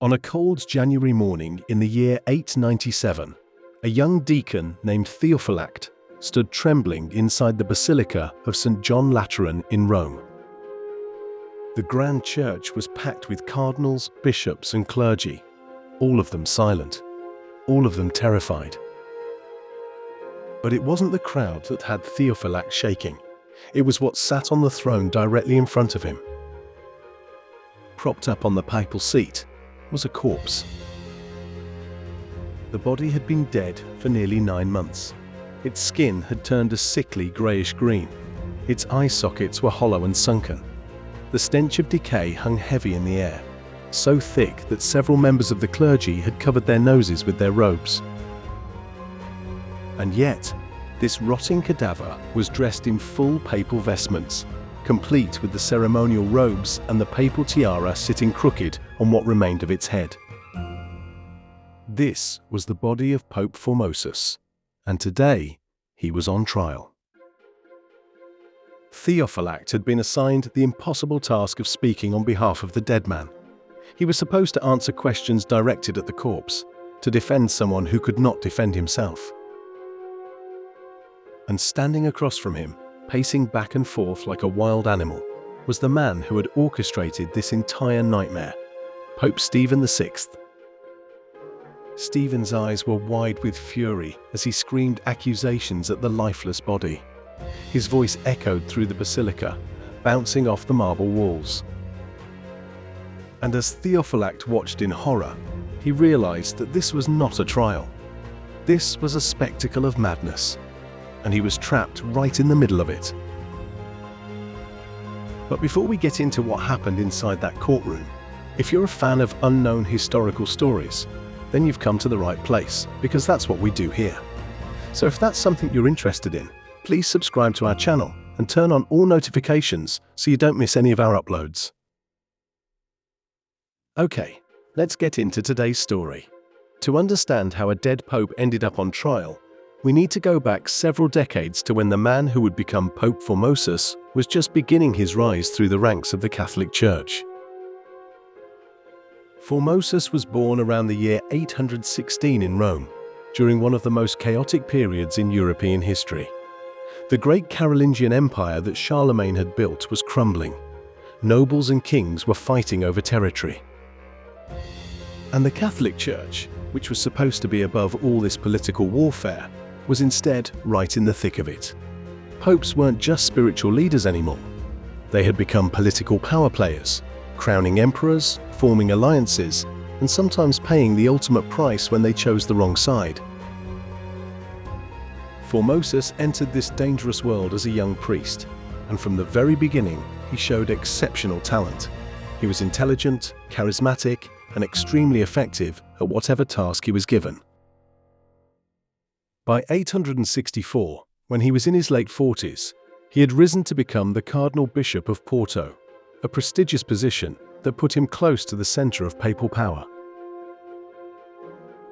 On a cold January morning in the year 897, a young deacon named Theophylact stood trembling inside the Basilica of St. John Lateran in Rome. The grand church was packed with cardinals, bishops, and clergy, all of them silent, all of them terrified. But it wasn't the crowd that had Theophylact shaking. It was what sat on the throne directly in front of him. Propped up on the papal seat was a corpse. The body had been dead for nearly 9 months. Its skin had turned a sickly greyish-green. Its eye sockets were hollow and sunken. The stench of decay hung heavy in the air, so thick that several members of the clergy had covered their noses with their robes. And yet, this rotting cadaver was dressed in full papal vestments, complete with the ceremonial robes and the papal tiara sitting crooked on what remained of its head. This was the body of Pope Formosus, and today he was on trial. Theophylact had been assigned the impossible task of speaking on behalf of the dead man. He was supposed to answer questions directed at the corpse, to defend someone who could not defend himself. And standing across from him, pacing back and forth like a wild animal, was the man who had orchestrated this entire nightmare, Pope Stephen VI. Stephen's eyes were wide with fury as he screamed accusations at the lifeless body. His voice echoed through the basilica, bouncing off the marble walls. And as Theophylact watched in horror, he realized that this was not a trial. This was a spectacle of madness, and he was trapped right in the middle of it. But before we get into what happened inside that courtroom, if you're a fan of unknown historical stories, then you've come to the right place, because that's what we do here. So if that's something you're interested in, please subscribe to our channel and turn on all notifications so you don't miss any of our uploads. Okay, let's get into today's story. To understand how a dead pope ended up on trial, we need to go back several decades to when the man who would become Pope Formosus was just beginning his rise through the ranks of the Catholic Church. Formosus was born around the year 816 in Rome, during one of the most chaotic periods in European history. The great Carolingian Empire that Charlemagne had built was crumbling. Nobles and kings were fighting over territory. And the Catholic Church, which was supposed to be above all this political warfare, was instead right in the thick of it. Popes weren't just spiritual leaders anymore. They had become political power players, crowning emperors, forming alliances, and sometimes paying the ultimate price when they chose the wrong side. Formosus entered this dangerous world as a young priest, and from the very beginning he showed exceptional talent. He was intelligent, charismatic, and extremely effective at whatever task he was given. By 864, when he was in his late 40s, he had risen to become the Cardinal Bishop of Porto, a prestigious position that put him close to the center of papal power.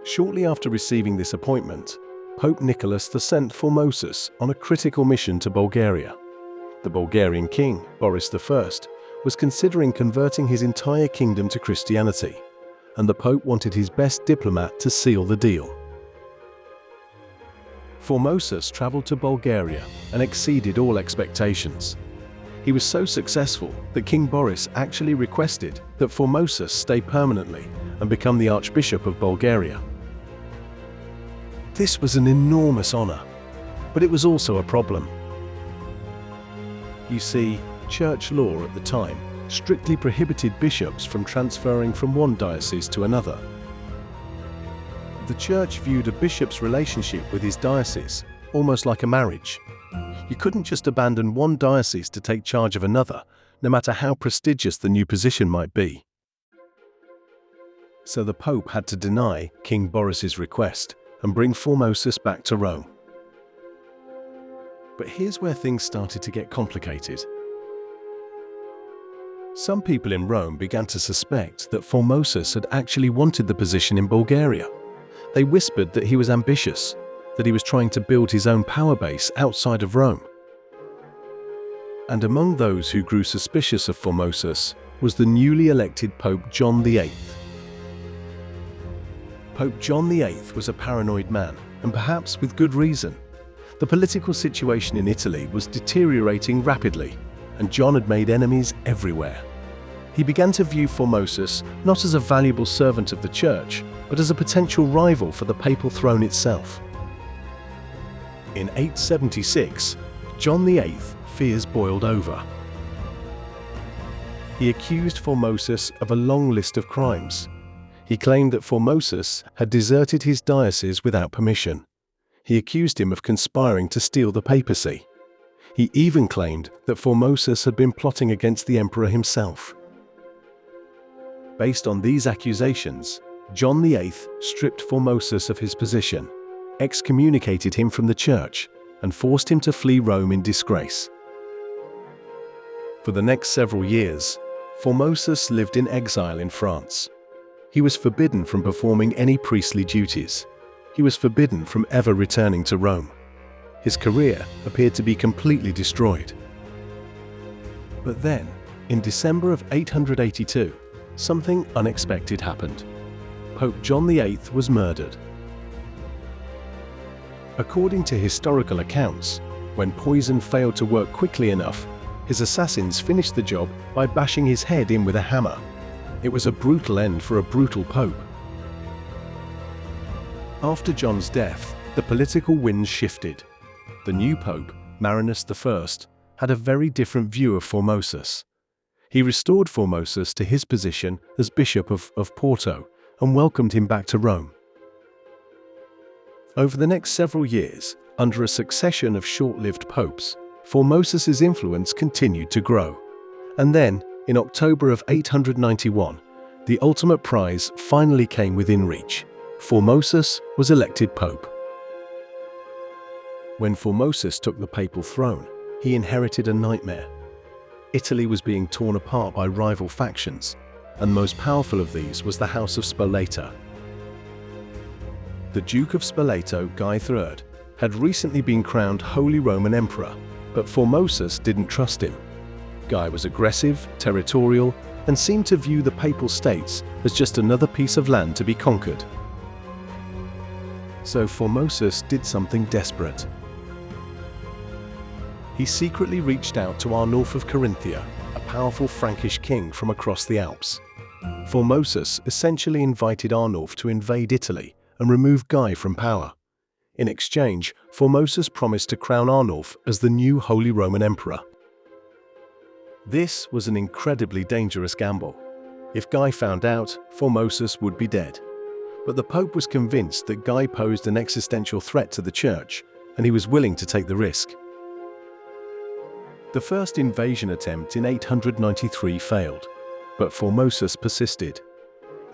Shortly after receiving this appointment, Pope Nicholas sent Formosus on a critical mission to Bulgaria. The Bulgarian king, Boris I, was considering converting his entire kingdom to Christianity, and the Pope wanted his best diplomat to seal the deal. Formosus traveled to Bulgaria and exceeded all expectations. He was so successful that King Boris actually requested that Formosus stay permanently and become the Archbishop of Bulgaria. This was an enormous honor, but it was also a problem. You see, church law at the time strictly prohibited bishops from transferring from one diocese to another. The church viewed a bishop's relationship with his diocese almost like a marriage. You couldn't just abandon one diocese to take charge of another, no matter how prestigious the new position might be. So the Pope had to deny King Boris's request and bring Formosus back to Rome. But here's where things started to get complicated. Some people in Rome began to suspect that Formosus had actually wanted the position in Bulgaria. They whispered that he was ambitious, that he was trying to build his own power base outside of Rome. And among those who grew suspicious of Formosus was the newly elected Pope John VIII. Pope John VIII was a paranoid man, and perhaps with good reason. The political situation in Italy was deteriorating rapidly, and John had made enemies everywhere. He began to view Formosus not as a valuable servant of the church, but as a potential rival for the papal throne itself. In 876, John VIII's fears boiled over. He accused Formosus of a long list of crimes. He claimed that Formosus had deserted his diocese without permission. He accused him of conspiring to steal the papacy. He even claimed that Formosus had been plotting against the emperor himself. Based on these accusations, John VIII stripped Formosus of his position, excommunicated him from the church, and forced him to flee Rome in disgrace. For the next several years, Formosus lived in exile in France. He was forbidden from performing any priestly duties. He was forbidden from ever returning to Rome. His career appeared to be completely destroyed. But then, in December of 882, something unexpected happened. Pope John VIII was murdered. According to historical accounts, when poison failed to work quickly enough, his assassins finished the job by bashing his head in with a hammer. It was a brutal end for a brutal pope. After John's death, the political winds shifted. The new pope, Marinus I, had a very different view of Formosus. He restored Formosus to his position as Bishop of Porto and welcomed him back to Rome. Over the next several years, under a succession of short-lived popes, Formosus's influence continued to grow. And then, in October of 891, the ultimate prize finally came within reach. Formosus was elected pope. When Formosus took the papal throne, he inherited a nightmare. Italy was being torn apart by rival factions, and the most powerful of these was the House of Spoleto. The Duke of Spoleto, Guy III, had recently been crowned Holy Roman Emperor, but Formosus didn't trust him. Guy was aggressive, territorial, and seemed to view the Papal States as just another piece of land to be conquered. So Formosus did something desperate. He secretly reached out to Arnulf of Carinthia, a powerful Frankish king from across the Alps. Formosus essentially invited Arnulf to invade Italy and remove Guy from power. In exchange, Formosus promised to crown Arnulf as the new Holy Roman Emperor. This was an incredibly dangerous gamble. If Guy found out, Formosus would be dead. But the Pope was convinced that Guy posed an existential threat to the Church, and he was willing to take the risk. The first invasion attempt in 893 failed, but Formosus persisted.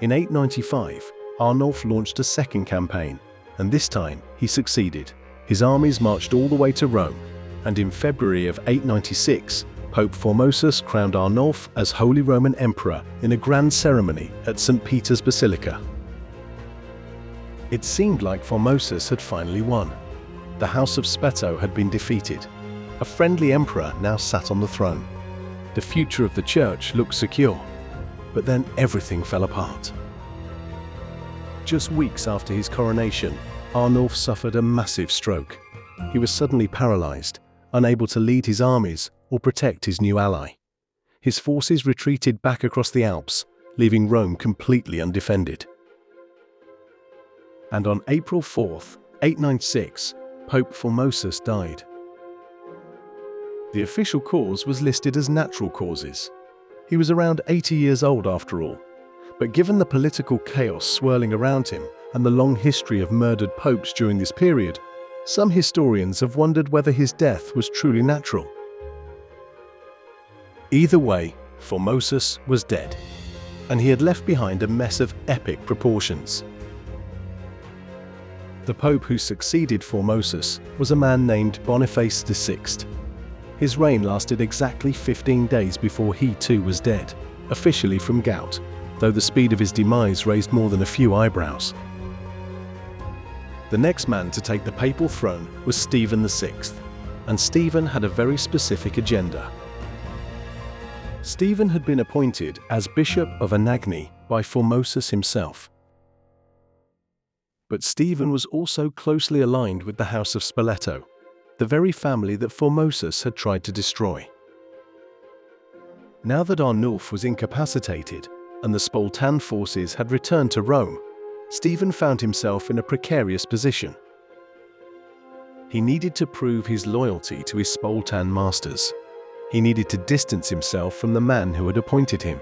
In 895, Arnulf launched a second campaign, and this time he succeeded. His armies marched all the way to Rome, and in February of 896, Pope Formosus crowned Arnulf as Holy Roman Emperor in a grand ceremony at St. Peter's Basilica. It seemed like Formosus had finally won. The House of Spoleto had been defeated. A friendly emperor now sat on the throne. The future of the church looked secure, but then everything fell apart. Just weeks after his coronation, Arnulf suffered a massive stroke. He was suddenly paralyzed, unable to lead his armies or protect his new ally. His forces retreated back across the Alps, leaving Rome completely undefended. And on April 4th, 896, Pope Formosus died. The official cause was listed as natural causes. He was around 80 years old after all, but given the political chaos swirling around him and the long history of murdered popes during this period, some historians have wondered whether his death was truly natural. Either way, Formosus was dead, and he had left behind a mess of epic proportions. The pope who succeeded Formosus was a man named Boniface VI. His reign lasted exactly 15 days before he too was dead, officially from gout, though the speed of his demise raised more than a few eyebrows. The next man to take the papal throne was Stephen VI, and Stephen had a very specific agenda. Stephen had been appointed as Bishop of Anagni by Formosus himself. But Stephen was also closely aligned with the House of Spoleto, the very family that Formosus had tried to destroy. Now that Arnulf was incapacitated and the Spoltan forces had returned to Rome, Stephen found himself in a precarious position. He needed to prove his loyalty to his Spoltan masters. He needed to distance himself from the man who had appointed him.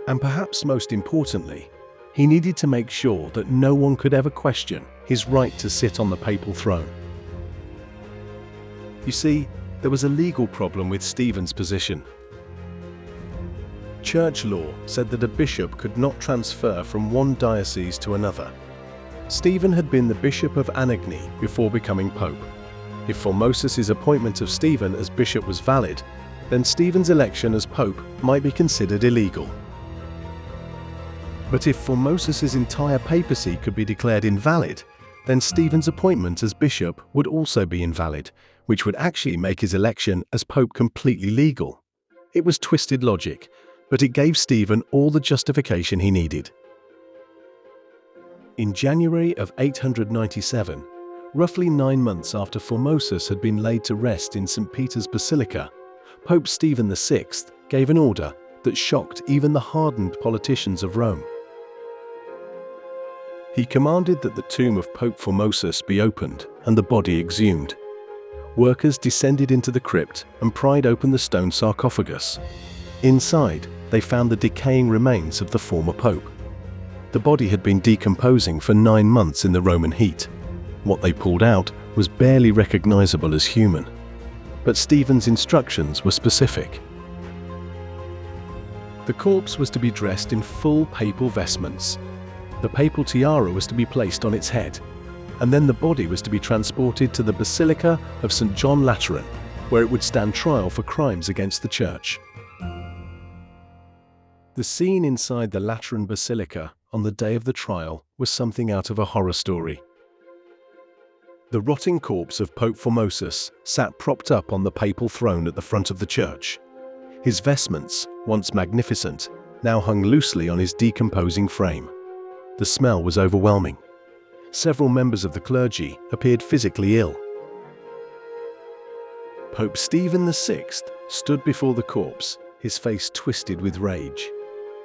And perhaps most importantly, he needed to make sure that no one could ever question his right to sit on the papal throne. You see, there was a legal problem with Stephen's position. Church law said that a bishop could not transfer from one diocese to another. Stephen had been the Bishop of Anagni before becoming Pope. If Formosus' appointment of Stephen as bishop was valid, then Stephen's election as Pope might be considered illegal. But if Formosus' entire papacy could be declared invalid, then Stephen's appointment as bishop would also be invalid, which would actually make his election as Pope completely legal. It was twisted logic, but it gave Stephen all the justification he needed. In January of 897, roughly 9 months after Formosus had been laid to rest in St. Peter's Basilica, Pope Stephen VI gave an order that shocked even the hardened politicians of Rome. He commanded that the tomb of Pope Formosus be opened and the body exhumed. Workers descended into the crypt and pried open the stone sarcophagus. Inside, they found the decaying remains of the former pope. The body had been decomposing for 9 months in the Roman heat. What they pulled out was barely recognizable as human. But Stephen's instructions were specific. The corpse was to be dressed in full papal vestments. The papal tiara was to be placed on its head, and then the body was to be transported to the Basilica of St. John Lateran, where it would stand trial for crimes against the Church. The scene inside the Lateran Basilica on the day of the trial was something out of a horror story. The rotting corpse of Pope Formosus sat propped up on the papal throne at the front of the church. His vestments, once magnificent, now hung loosely on his decomposing frame. The smell was overwhelming. Several members of the clergy appeared physically ill. Pope Stephen VI stood before the corpse, his face twisted with rage.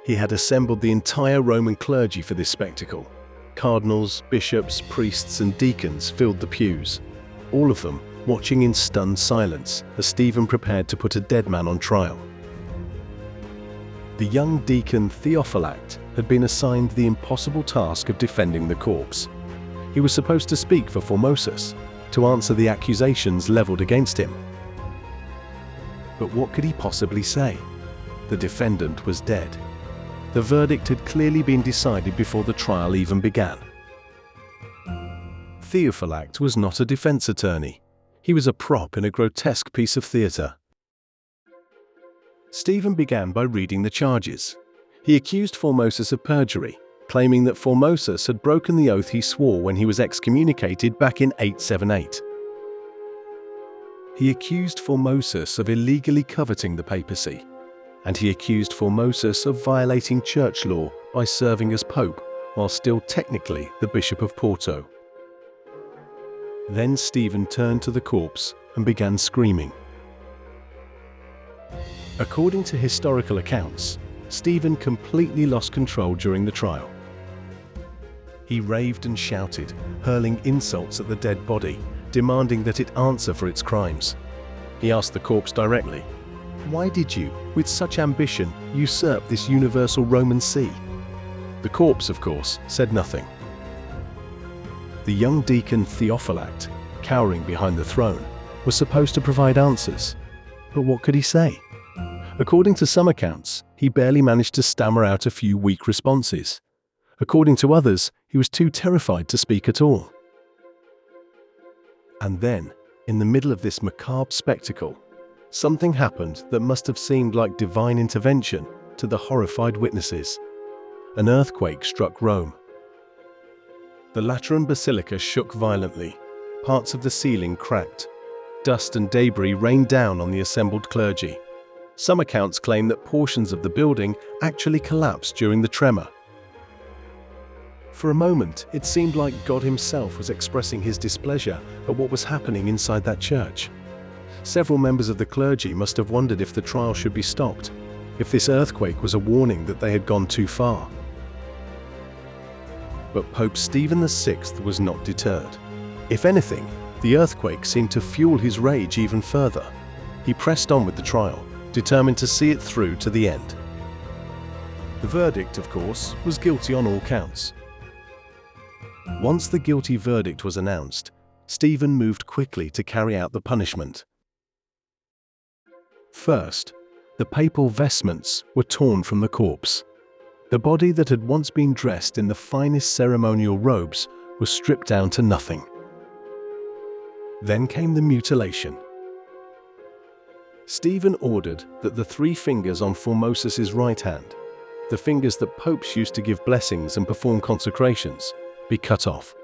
He had assembled the entire Roman clergy for this spectacle. Cardinals, bishops, priests, and deacons filled the pews, all of them watching in stunned silence as Stephen prepared to put a dead man on trial. The young deacon Theophylact had been assigned the impossible task of defending the corpse. He was supposed to speak for Formosus, to answer the accusations leveled against him. But what could he possibly say? The defendant was dead. The verdict had clearly been decided before the trial even began. Theophylact was not a defense attorney. He was a prop in a grotesque piece of theatre. Stephen began by reading the charges. He accused Formosus of perjury, claiming that Formosus had broken the oath he swore when he was excommunicated back in 878. He accused Formosus of illegally coveting the papacy, and he accused Formosus of violating church law by serving as pope while still technically the Bishop of Porto. Then Stephen turned to the corpse and began screaming. According to historical accounts, Stephen completely lost control during the trial. He raved and shouted, hurling insults at the dead body, demanding that it answer for its crimes. He asked the corpse directly, "Why did you, with such ambition, usurp this universal Roman see?" The corpse, of course, said nothing. The young deacon Theophylact, cowering behind the throne, was supposed to provide answers. But what could he say? According to some accounts, he barely managed to stammer out a few weak responses. According to others, he was too terrified to speak at all. And then, in the middle of this macabre spectacle, something happened that must have seemed like divine intervention to the horrified witnesses. An earthquake struck Rome. The Lateran Basilica shook violently. Parts of the ceiling cracked. Dust and debris rained down on the assembled clergy. Some accounts claim that portions of the building actually collapsed during the tremor. For a moment, it seemed like God himself was expressing his displeasure at what was happening inside that church. Several members of the clergy must have wondered if the trial should be stopped, if this earthquake was a warning that they had gone too far. But Pope Stephen VI was not deterred. If anything, the earthquake seemed to fuel his rage even further. He pressed on with the trial, determined to see it through to the end. The verdict, of course, was guilty on all counts. Once the guilty verdict was announced, Stephen moved quickly to carry out the punishment. First, the papal vestments were torn from the corpse. The body that had once been dressed in the finest ceremonial robes was stripped down to nothing. Then came the mutilation. Stephen ordered that the 3 fingers on Formosus's right hand, the fingers that popes used to give blessings and perform consecrations, be cut off.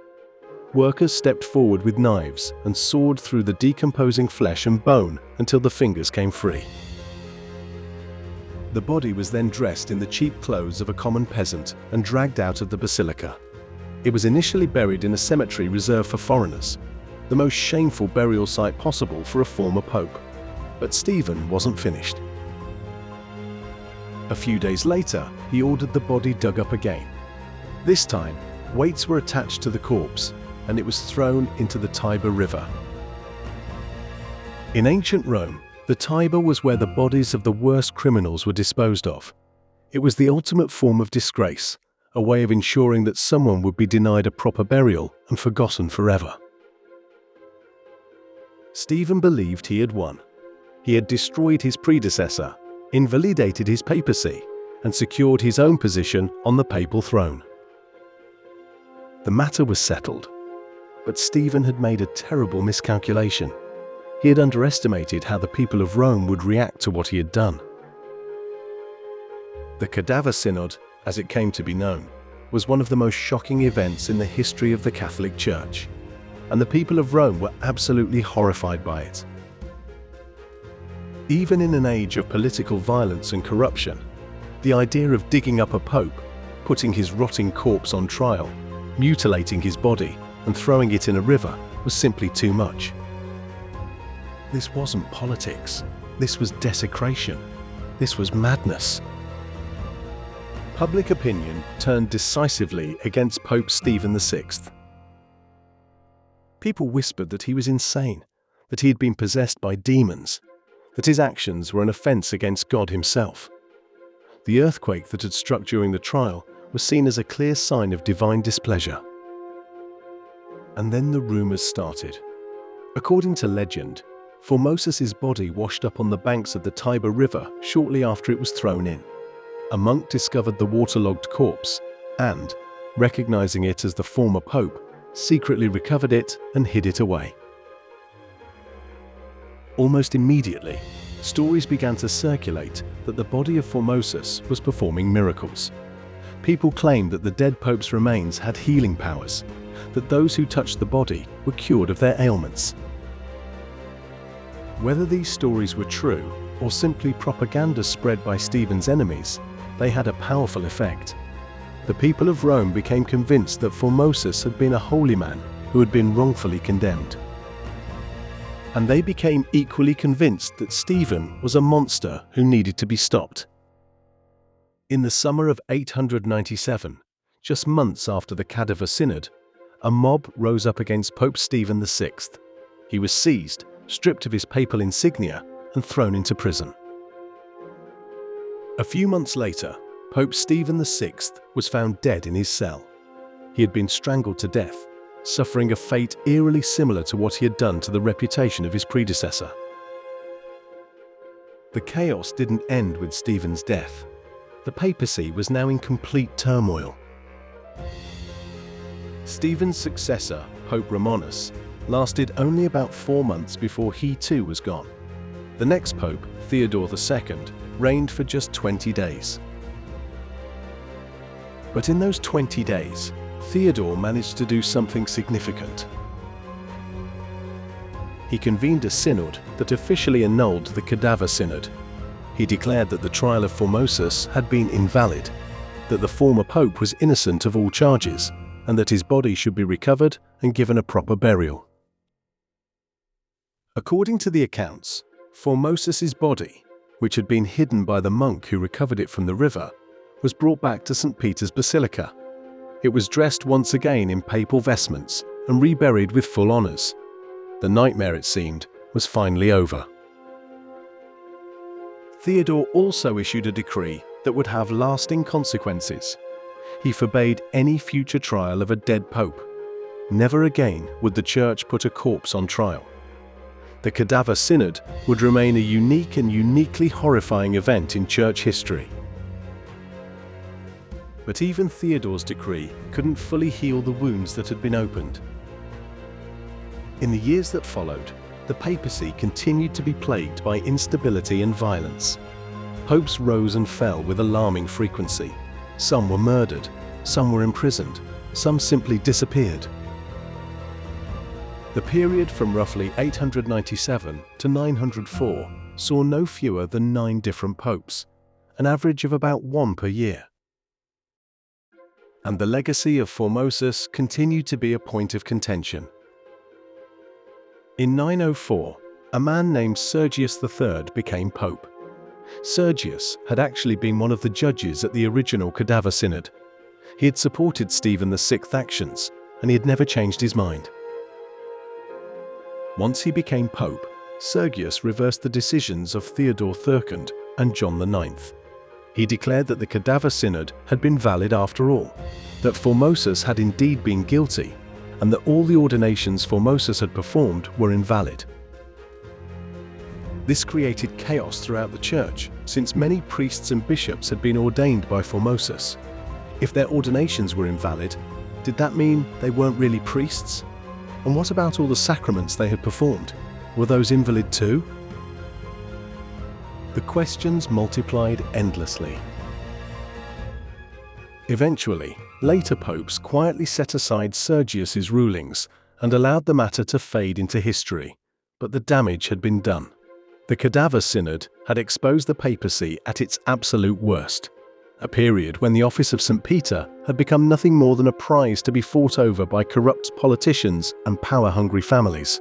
Workers stepped forward with knives and sawed through the decomposing flesh and bone until the fingers came free. The body was then dressed in the cheap clothes of a common peasant and dragged out of the Basilica. It was initially buried in a cemetery reserved for foreigners, the most shameful burial site possible for a former pope. But Stephen wasn't finished. A few days later, he ordered the body dug up again. This time, weights were attached to the corpse, and it was thrown into the Tiber River. In ancient Rome, the Tiber was where the bodies of the worst criminals were disposed of. It was the ultimate form of disgrace, a way of ensuring that someone would be denied a proper burial and forgotten forever. Stephen believed he had won. He had destroyed his predecessor, invalidated his papacy, and secured his own position on the papal throne. The matter was settled, but Stephen had made a terrible miscalculation. He had underestimated how the people of Rome would react to what he had done. The Cadaver Synod, as it came to be known, was one of the most shocking events in the history of the Catholic Church, and the people of Rome were absolutely horrified by it. Even in an age of political violence and corruption, the idea of digging up a pope, putting his rotting corpse on trial, mutilating his body, and throwing it in a river was simply too much. This wasn't politics. This was desecration. This was madness. Public opinion turned decisively against Pope Stephen VI. People whispered that he was insane, that he had been possessed by demons, that his actions were an offense against God himself. The earthquake that had struck during the trial was seen as a clear sign of divine displeasure. And then the rumors started. According to legend, Formosus's body washed up on the banks of the Tiber River shortly after it was thrown in. A monk discovered the waterlogged corpse and, recognizing it as the former pope, secretly recovered it and hid it away. Almost immediately, stories began to circulate that the body of Formosus was performing miracles. People claimed that the dead pope's remains had healing powers, that those who touched the body were cured of their ailments. Whether these stories were true or simply propaganda spread by Stephen's enemies, they had a powerful effect. The people of Rome became convinced that Formosus had been a holy man who had been wrongfully condemned. And they became equally convinced that Stephen was a monster who needed to be stopped. In the summer of 897, just months after the Cadaver Synod, a mob rose up against Pope Stephen VI. He was seized, stripped of his papal insignia, and thrown into prison. A few months later, Pope Stephen VI was found dead in his cell. He had been strangled to death, suffering a fate eerily similar to what he had done to the reputation of his predecessor. The chaos didn't end with Stephen's death. The papacy was now in complete turmoil. Stephen's successor, Pope Formosus, lasted only about 4 months before he too was gone. The next pope, Theodore II, reigned for just 20 days. But in those 20 days, Theodore managed to do something significant. He convened a synod that officially annulled the Cadaver Synod. He declared that the trial of Formosus had been invalid. that the former pope was innocent of all charges, and that his body should be recovered and given a proper burial. According to the accounts, Formosus's body, which had been hidden by the monk who recovered it from the river, was brought back to St. Peter's Basilica. It was dressed once again in papal vestments and reburied with full honors. The nightmare, it seemed, was finally over. Theodore also issued a decree that would have lasting consequences. He forbade any future trial of a dead pope. Never again would the Church put a corpse on trial. The Cadaver Synod would remain a unique and uniquely horrifying event in Church history. But even Theodore's decree couldn't fully heal the wounds that had been opened. In the years that followed, the papacy continued to be plagued by instability and violence. Popes rose and fell with alarming frequency. Some were murdered, some were imprisoned, some simply disappeared. The period from roughly 897 to 904 saw no fewer than 9 different popes, an average of about 1 per year. And the legacy of Formosus continued to be a point of contention. In 904, a man named Sergius III became pope. Sergius had actually been one of the judges at the original Cadaver Synod. He had supported Stephen VI's actions, and he had never changed his mind. Once he became pope, Sergius reversed the decisions of Theodore II and John IX. He declared that the Cadaver Synod had been valid after all, that Formosus had indeed been guilty, and that all the ordinations Formosus had performed were invalid. This created chaos throughout the Church, since many priests and bishops had been ordained by Formosus. If their ordinations were invalid, did that mean they weren't really priests? And what about all the sacraments they had performed? Were those invalid too? The questions multiplied endlessly. Eventually, later popes quietly set aside Sergius's rulings and allowed the matter to fade into history, but the damage had been done. The Cadaver Synod had exposed the papacy at its absolute worst, a period when the office of St. Peter had become nothing more than a prize to be fought over by corrupt politicians and power-hungry families.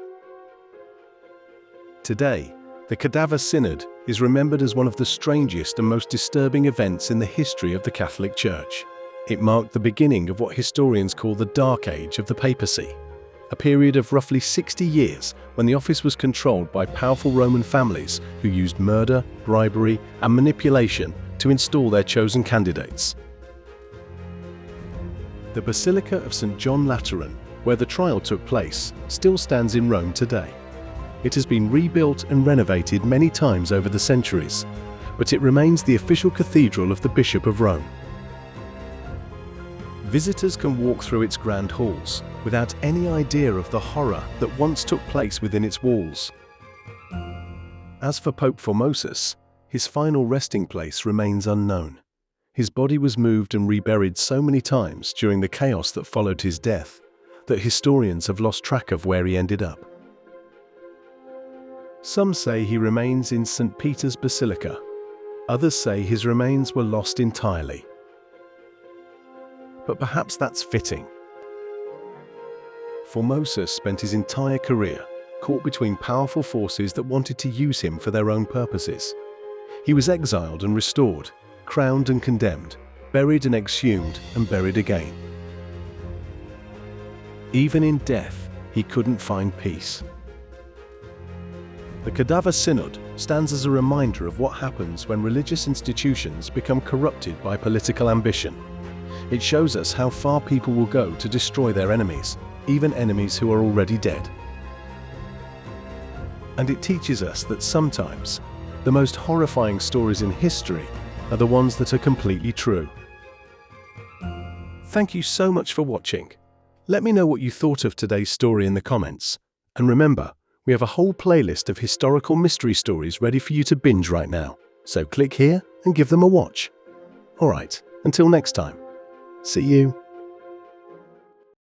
Today, the Cadaver Synod is remembered as one of the strangest and most disturbing events in the history of the Catholic Church. It marked the beginning of what historians call the Dark Age of the papacy, a period of roughly 60 years when the office was controlled by powerful Roman families who used murder, bribery, and manipulation to install their chosen candidates. The Basilica of St. John Lateran, where the trial took place, still stands in Rome today. It has been rebuilt and renovated many times over the centuries, but it remains the official cathedral of the Bishop of Rome. Visitors can walk through its grand halls without any idea of the horror that once took place within its walls. As for Pope Formosus, his final resting place remains unknown. His body was moved and reburied so many times during the chaos that followed his death that historians have lost track of where he ended up. Some say he remains in St. Peter's Basilica. Others say his remains were lost entirely. But perhaps that's fitting. Formosus spent his entire career caught between powerful forces that wanted to use him for their own purposes. He was exiled and restored, crowned and condemned, buried and exhumed and buried again. Even in death, he couldn't find peace. The Cadaver Synod stands as a reminder of what happens when religious institutions become corrupted by political ambition. It shows us how far people will go to destroy their enemies, even enemies who are already dead. And it teaches us that sometimes the most horrifying stories in history are the ones that are completely true. Thank you so much for watching. Let me know what you thought of today's story in the comments. And remember, we have a whole playlist of historical mystery stories ready for you to binge right now. So click here and give them a watch. Alright, until next time. See you.